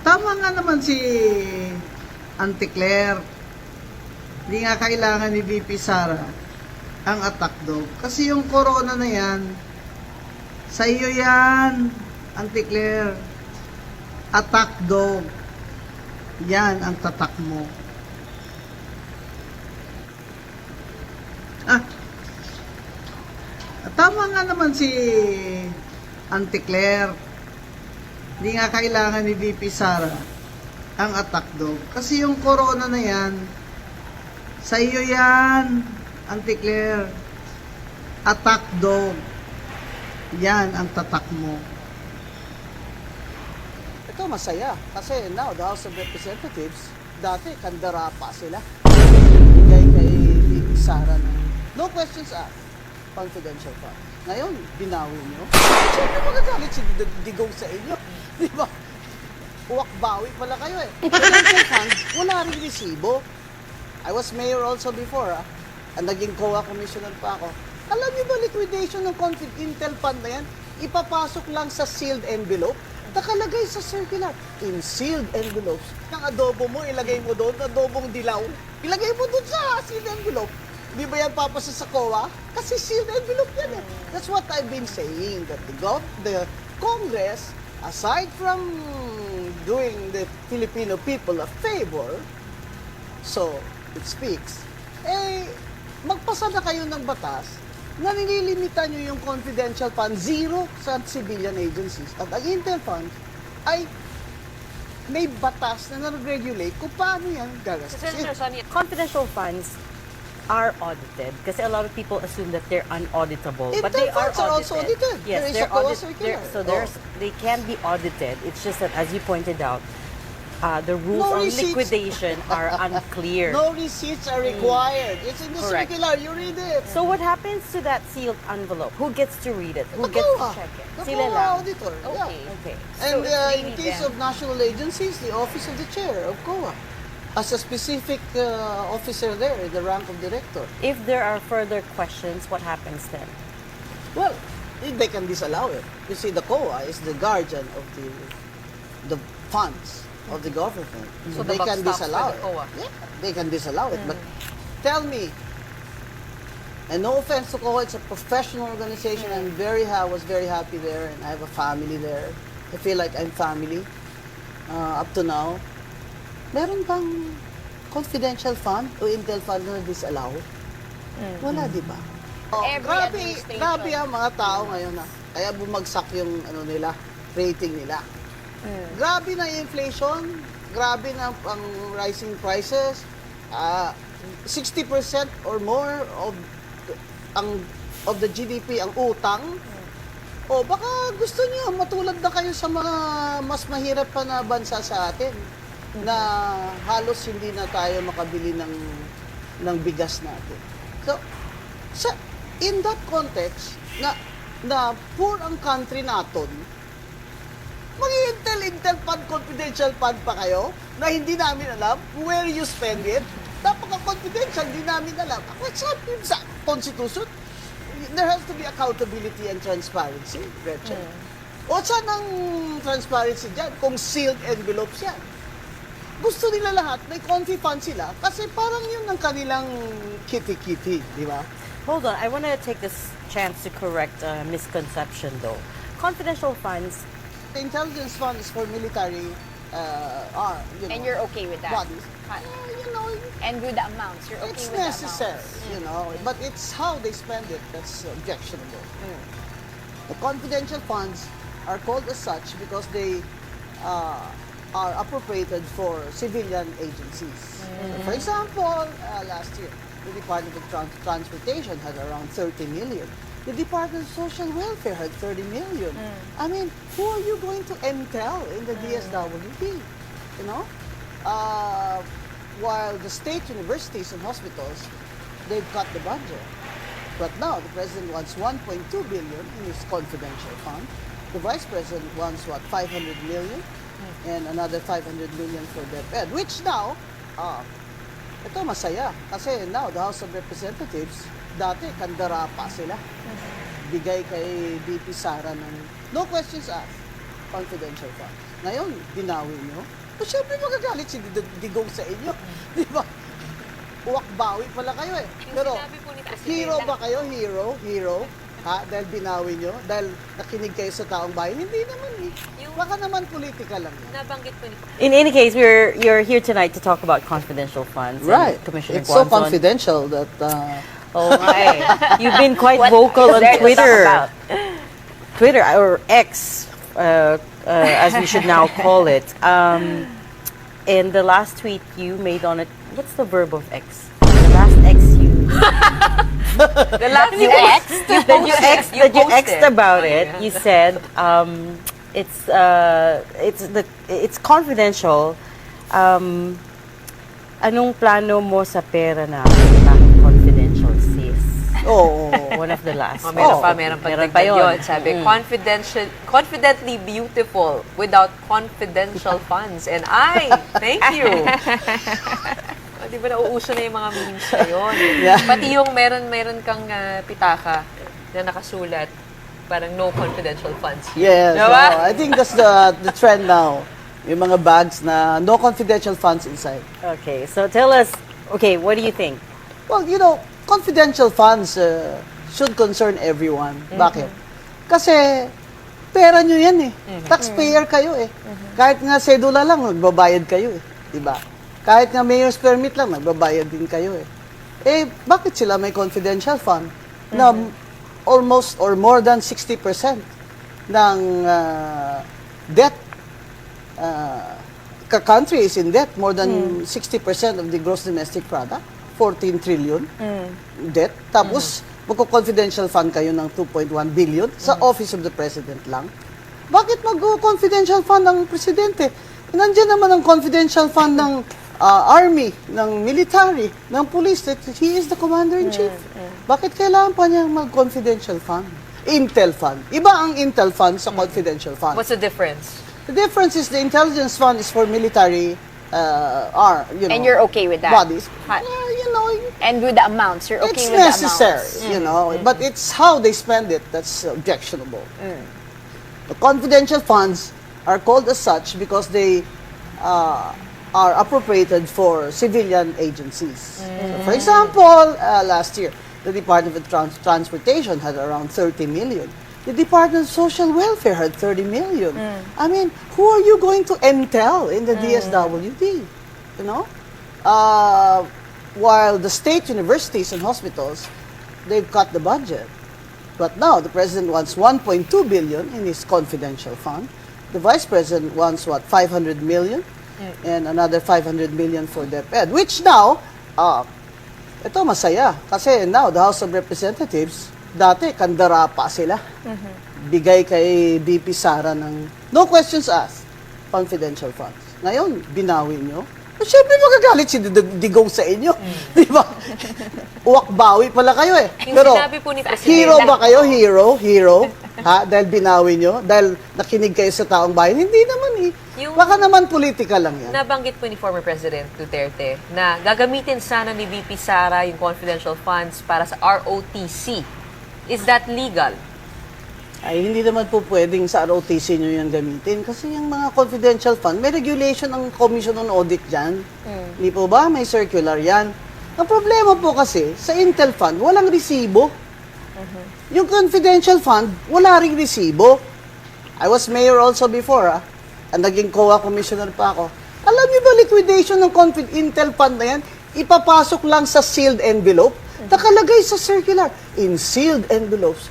Tama nga naman si Auntie Claire. Hindi nga kailangan ni VP Sara ang attack dog. Kasi yung corona na yan, sa iyo yan, Auntie Claire. Attack dog. Yan ang tatak mo. Ah, tama nga naman si Auntie Claire. Hindi nga kailangan ni VP Sara ang attack dog. Kasi yung corona na yan, sa iyo yan, Auntie Claire. Attack dog. Yan ang tatak mo. Ito masaya. Kasi now, the House of Representatives, dati kandara pa sila. Bigay kay VP Sara na no questions asked. Confidential pa. Ngayon, binawi nyo. Siyempre magagalit si Digong sa inyo. Di ba? Uwak-bawi pala kayo eh. Financial fund, wala rin resibo. I was mayor also before. Ang naging COA commissioner pa ako. Alam niyo ba liquidation ng Intel fund na yan? Ipapasok lang sa sealed envelope. Nakalagay sa circular. In sealed envelopes. Ang adobo mo, ilagay mo doon, adobong dilaw. Ilagay mo doon sa sealed envelope. Di ba yan papasa sa COA? Kasi sealed envelope yan eh. That's what I've been saying. That the Congress, aside from doing the Filipino people a favor, so it speaks, eh, magpasa na kayo ng batas na nililimitan nyo yung confidential fund zero sa civilian agencies. At ang Intel fund ay may batas na nag-regulate kung paano yan gagastusin. Confidential funds are audited kasi a lot of people assume that they're unauditable, Intel but they are funds are also audited. Yes, There is they're a COA audited. circular. They can be audited. It's just that, as you pointed out, the rules No on receipts. liquidation are unclear. No receipts are required. It's in the Correct. circular. You read it. So what happens to that sealed envelope? Who gets to read it? Who The gets to COA. check it? The Sila COA lang. auditor. Okay. Yeah. Okay. And So it's in really case them. of national agencies, the office of the chair of COA. As a specific officer there, in the rank of director. If there are further questions, what happens then? Well, they can disallow it. You see, the COA is the guardian of the funds of the government. So the they buck can stops disallow with it. the COA. Yeah, they can disallow it. But tell me, and no offense to COA, it's a professional organization. I was very happy there, and I have a family there. I feel like I'm family up to now. Meron bang confidential fund o Intel fund na disallow? Wala, di ba? Oh, Every administration. grabe ang mga tao ngayon na. Kaya bumagsak yung ano nila, rating nila. Grabe na yung inflation, grabe na ang rising prices. 60% or more of the GDP ang utang. O baka gusto niyo matulad na kayo sa mga mas mahirap pa na bansa sa atin na halos hindi na tayo makabili ng bigas natin. So, in that context, na poor ang country naton, mag-Intel fund, confidential fund pa kayo na hindi namin alam where you spend it. Napaka-confidential, hindi namin alam. What's up yun sa Constitution? There has to be accountability and transparency, Gretchen. O saan ang transparency dyan kung sealed envelopes yan? Gusto nila lahat, may confi fund sila kasi parang yun ang kanilang kitty-kitty, di ba? Hold on, I want to take this chance to correct a misconception though. Confidential funds, The intelligence fund is for military, And you're okay with that? bodies. You know, and with the amounts, you're okay It's with the necessary, amounts? but it's how they spend it that's objectionable. The confidential funds are called as such because they are appropriated for civilian agencies. For example, last year, the Department of Transportation had around 30 million. The Department of Social Welfare had 30 million. I mean, who are you going to entail in the DSWD? You know? While the state universities and hospitals, they've cut the budget. But now, the President wants 1.2 billion in his confidential fund. The Vice President wants, 500 million? And another 500 million for DepEd. Which now, ito masaya. Kasi now, the House of Representatives, dati kandara pa sila. Bigay kay VP Sara ng no questions asked. confidential funds. Ngayon, binawi nyo. O syempre magagalit si Digong sa inyo. Di ba? Uwak-bawi pala kayo eh. Pero, sinabi po ni Presidente- hero ba kayo? Hero? Ha? Dahil binawi nyo? Dahil nakinig kayo sa taong bayan? Hindi naman eh. Baka naman politika lang yan. Nabanggit po ni In any case, you're here tonight to talk about confidential funds. Right. And Commissioner It's so Guanzon. confidential that Oh my. You've been quite What vocal is on there to talk Twitter. about? Twitter or X, as we should now call it. In the last tweet you made on it, what's the verb of X? The last X you the last you text. that you X'd about it. You said it's confidential. Anong plano mo sa pera na confidential, sis? oh, One of the last. Meron pa Meron pa yun. yun. Sabi, confidently beautiful without confidential funds. And thank you. Di ba nauuso na yung mga memes na yun? Yeah. Pati yung meron kang pitaka na nakasulat, parang no confidential funds. yes. Diba? I think that's the trend now. Yung mga bags na no confidential funds inside. Okay, so tell us. Okay, what do you think? Well, confidential funds should concern everyone. Bakit? Kasi pera nyo yan eh. Taxpayer kayo eh. Kahit nga sedula lang, nagbabayad kayo eh. Diba? Kahit nga mayor's permit lang, nagbabayad din kayo eh. Eh, bakit sila may confidential fund na almost or more than 60% ng debt country is in debt, more than 60% of the gross domestic product, 14 trillion debt. Tapos, magko-confidential fund kayo ng 2.1 billion sa Office of the President lang. Bakit mag-confidential fund ng Presidente? Nandiyan naman ang confidential fund ng Army, ng military, ng police, that he is the Commander-in-Chief. Bakit kailangan pa niya mag-confidential fund? Intel fund. Iba ang Intel fund sa confidential fund. What's the difference? The difference is the intelligence fund is for military, And you're okay with that? bodies. Hi. And with the amounts, you're okay it's with necessary, the amounts? but it's how they spend it that's objectionable. The confidential funds are called as such because they are appropriated for civilian agencies. So for example, last year, the Department of Transportation had around 30 million. The Department of Social Welfare had 30 million. I mean, who are you going to entail in the DSWD? While the state universities and hospitals, they've cut the budget. But now, the President wants 1.2 billion in his confidential fund. The Vice President wants, 500 million? And another 500 million for DepEd. Which now, ito masaya. Kasi now, the House of Representatives, dati, kandara pa sila. Bigay kay BP Sara ng, no questions asked, confidential funds. Ngayon, binawi nyo. Siyempre magagalit si Digong sa inyo. Di ba? Uwak-bawi pala kayo eh. Yung Pero, sinabi po ni Presidente- hero ba kayo? Hero? Ha? Dahil binawi nyo? Dahil nakinig kayo sa taong bayan? Hindi naman eh. Baka naman politika lang yan. Nabanggit po ni former President Duterte na gagamitin sana ni VP Sara yung confidential funds para sa ROTC. Is that legal? Ay, hindi naman po pwedeng sa ROTC nyo yan gamitin. Kasi yung mga confidential fund, may regulation ang Commission on Audit dyan. Hindi po ba? May circular yan. Ang problema po kasi, sa Intel Fund, walang resibo. Yung confidential fund, wala ring resibo. I was mayor also before, and naging COA commissioner pa ako. Alam niyo ba, liquidation ng Intel Fund na yan, ipapasok lang sa sealed envelope, nakalagay sa circular, in sealed envelopes.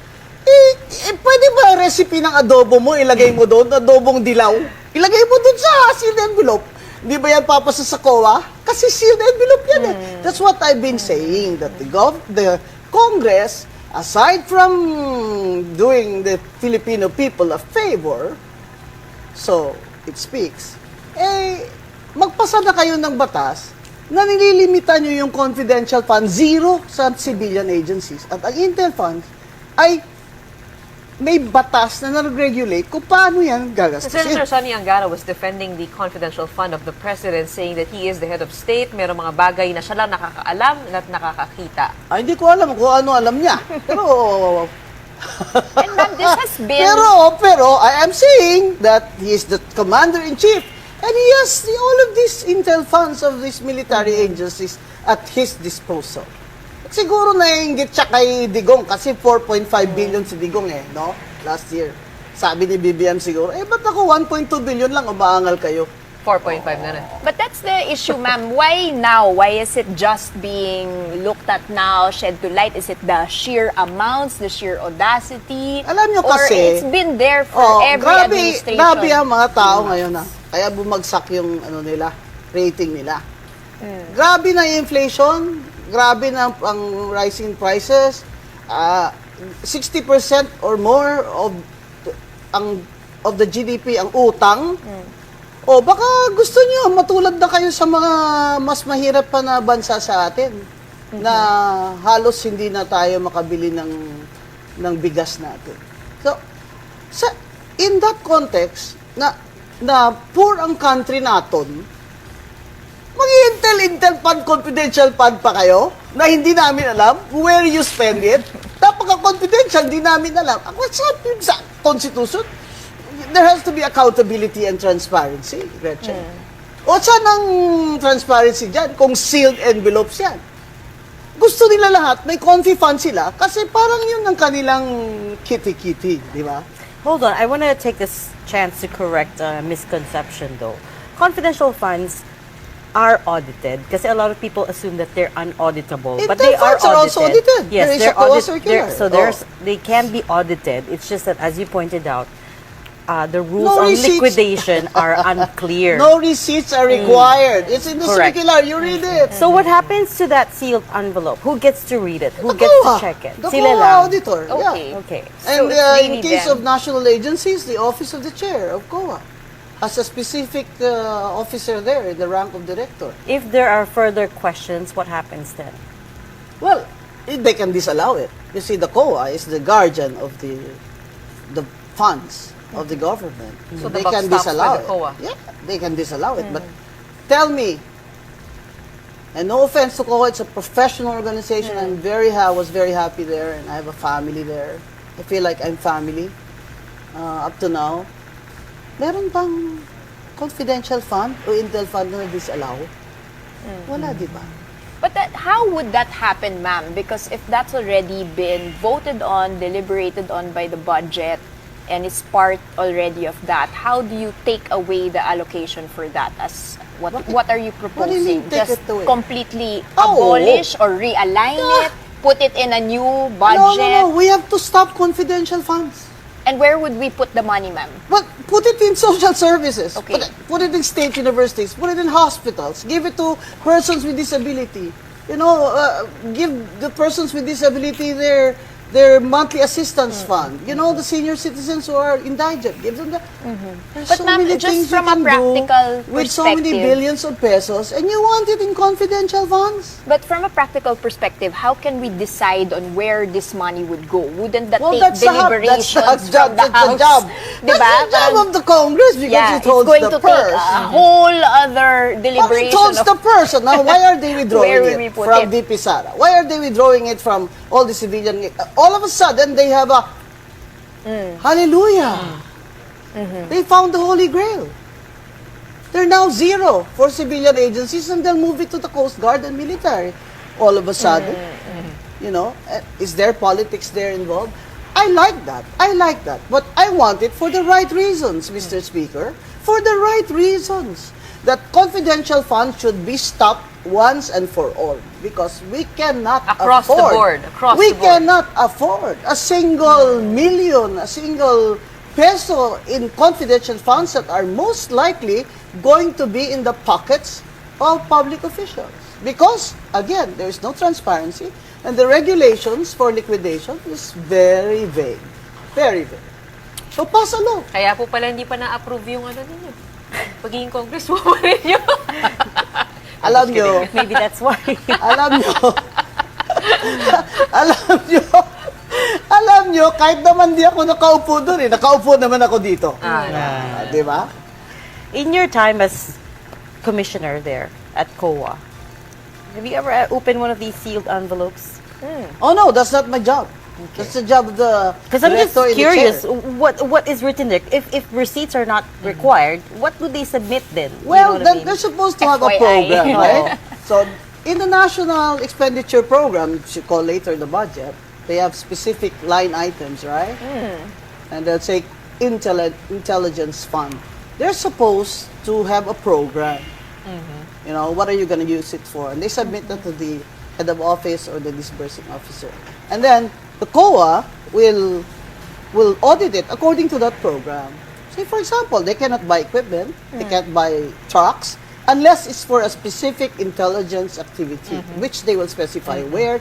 Pwede ba recipe ng adobo mo, ilagay mo doon, adobong dilaw? Ilagay mo doon sa sealed envelope. Di ba yan papasa sa COA? Kasi sealed envelope yan eh. That's what I've been saying, that the Congress, aside from doing the Filipino people a favor, so it speaks, magpasa na kayo ng batas na nililimitan nyo yung confidential fund, zero sa civilian agencies. At ang Intel Fund ay may batas na nag-regulate kung paano yan gagastusin. Senator Sonny Angara was defending the confidential fund of the President, saying that he is the head of state, merong mga bagay na siya lang nakakaalam at nakakakita. Ay, hindi ko alam kung ano alam niya. Pero And this has been... Pero I am saying that he is the commander-in-chief and he has all of these intel funds of these military agencies at his disposal. At siguro naiinggit siya kay Digong kasi 4.5 billion si Digong no? Last year. Sabi ni BBM siguro, ba't ako 1.2 billion lang, umaangal kayo? 4.5 na na. But that's the issue, ma'am. Why now? Why is it just being looked at now, shed to light? Is it the sheer amounts, the sheer audacity? Alam nyo or kasi, it's been there for every administration? Grabe ang mga tao ngayon kaya bumagsak yung rating nila. Grabe na yung inflation, grabe na ang rising prices. 60% or more of the GDP ang utang. O baka gusto niyo matulad na kayo sa mga mas mahirap pa na bansa sa atin na halos hindi na tayo makabili ng bigas natin. So, in that context na poor ang country naton, mag-intel fund, confidential fund pa kayo na hindi namin alam where you spend it. Napaka-confidential, hindi namin alam. What's up yun sa Constitution? There has to be accountability and transparency, Gretchen. O saan ang transparency dyan kung sealed envelopes yan? Gusto nila lahat, may confi fund sila kasi parang yun ang kanilang kitty-kitty, di ba? Hold on, I want to take this chance to correct a misconception though. Confidential funds are audited kasi a lot of people assume that they're unauditable, but they are funds are also audited. Yes, There is they're a COA audited. circular. They can be audited. It's just that, as you pointed out, the rules No on receipts. liquidation are unclear. No receipts are required. It's in the Correct. circular. You read it. So what happens to that sealed envelope? Who gets to read it? Who The gets to COA. check it? The Sila COA lang. auditor. Okay. Yeah. Okay. And it's really in case them. of national agencies, the office of the chair of COA has a specific officer there in the rank of director. If there are further questions, what happens then? Well, they can disallow it. You see, the COA is the guardian of the funds of the government. So they the buck can stops disallow with the COA. it. Yeah, they can disallow it. But tell me, and no offense to COA, it's a professional organization. I was very happy there, and I have a family there. I feel like I'm family up to now. Meron bang confidential fund o intel fund na disallow? Wala, di ba? But how would that happen, ma'am? Because if that's already been voted on, deliberated on by the budget, and it's part already of that, how do you take away the allocation for that? As what are you What do you mean, proposing? take Just it away? completely Oh. abolish or realign it? Put it in a new budget? No. We have to stop confidential funds. And where would we put the money, ma'am? But put it in social services. Okay. Put it in state universities. Put it in hospitals. Give it to persons with disability. Give the persons with disability their monthly assistance fund. The senior citizens who are indigent. Give them that. There's But so ma'am, many just things you from a can do practical with so many perspective. billions of pesos, and you want it in confidential funds. But from a practical perspective, how can we decide on where this money would go? Wouldn't that Well, take that's deliberations that's from the the House? job. Diba? That's the job Parang- of the Congress because Yeah, it it's holds going the to take purse. a whole other Well, it deliberation holds of the person. Now, why are they Where withdrawing will we it put from it? DP Sara? Why are they withdrawing it from all the civilian? All of a sudden, they have a hallelujah. They found the Holy Grail. They're now zero for civilian agencies, and they'll move it to the Coast Guard and military. All of a sudden, is there politics there involved? I like that. But I want it for the right reasons, Mr. Speaker. For the right reasons. That confidential funds should be stopped once and for all. Because we cannot Across the afford. board, across we the board. cannot afford a single million, a single peso in confidential funds that are most likely going to be in the pockets of public officials. Because, again, there is no transparency, and the regulations for liquidation is very vague. Very vague. So, pass a law. Kaya po pala hindi pa na-approve yung ninyo. Pagiging congresswoman ninyo. Alam nyo, Maybe that's why. alam nyo, kahit naman di ako nakaupo doon nakaupo naman ako dito. Di ba? In your time as commissioner there at COA, have you ever opened one of these sealed envelopes? Oh no, that's not my job. That's the job of the Because I'm just director in the curious, chair. what is written there? If receipts are not required, what do they submit then? You know Well, what I then mean? they're supposed to have a FYI. program, Oh. right? So, in the National Expenditure Program, which you call later the budget, they have specific line items, right? And they'll say intelligence fund. They're supposed to have a program. You know, what are you going to use it for? And they submit that to the head of office or the disbursing officer. And then the COA will audit it according to that program. Say, for example, they cannot buy equipment, they can't buy trucks, unless it's for a specific intelligence activity, which they will specify where,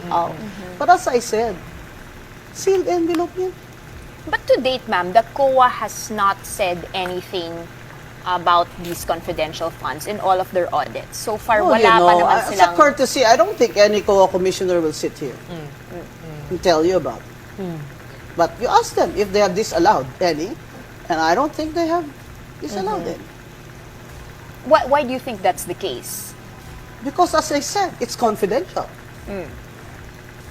how. But as I said, sealed envelope yan. But to date, ma'am, the COA has not said anything about these confidential funds in all of their audits. So far, Oh, wala pa naman as a silang... courtesy, I don't think any COA commissioner will sit here and tell you about it. But you ask them if they have disallowed any, and I don't think they have disallowed any. Why do you think that's the case? Because as I said, it's confidential.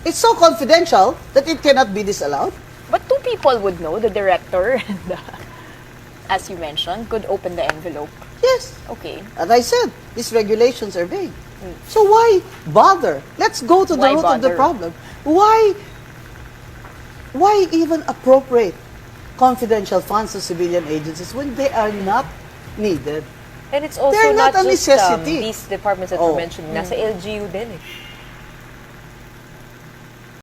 It's so confidential that it cannot be disallowed. But two people would know, the director and the, as you mentioned, could open the envelope. Yes. Okay. As I said, these regulations are vague. So why bother? Let's go to the Why root of the bother? problem. Why even appropriate confidential funds to civilian agencies when they are not needed? And it's also They're not a just necessity. these departments that Oh. were mentioned. Nasa LGU din eh.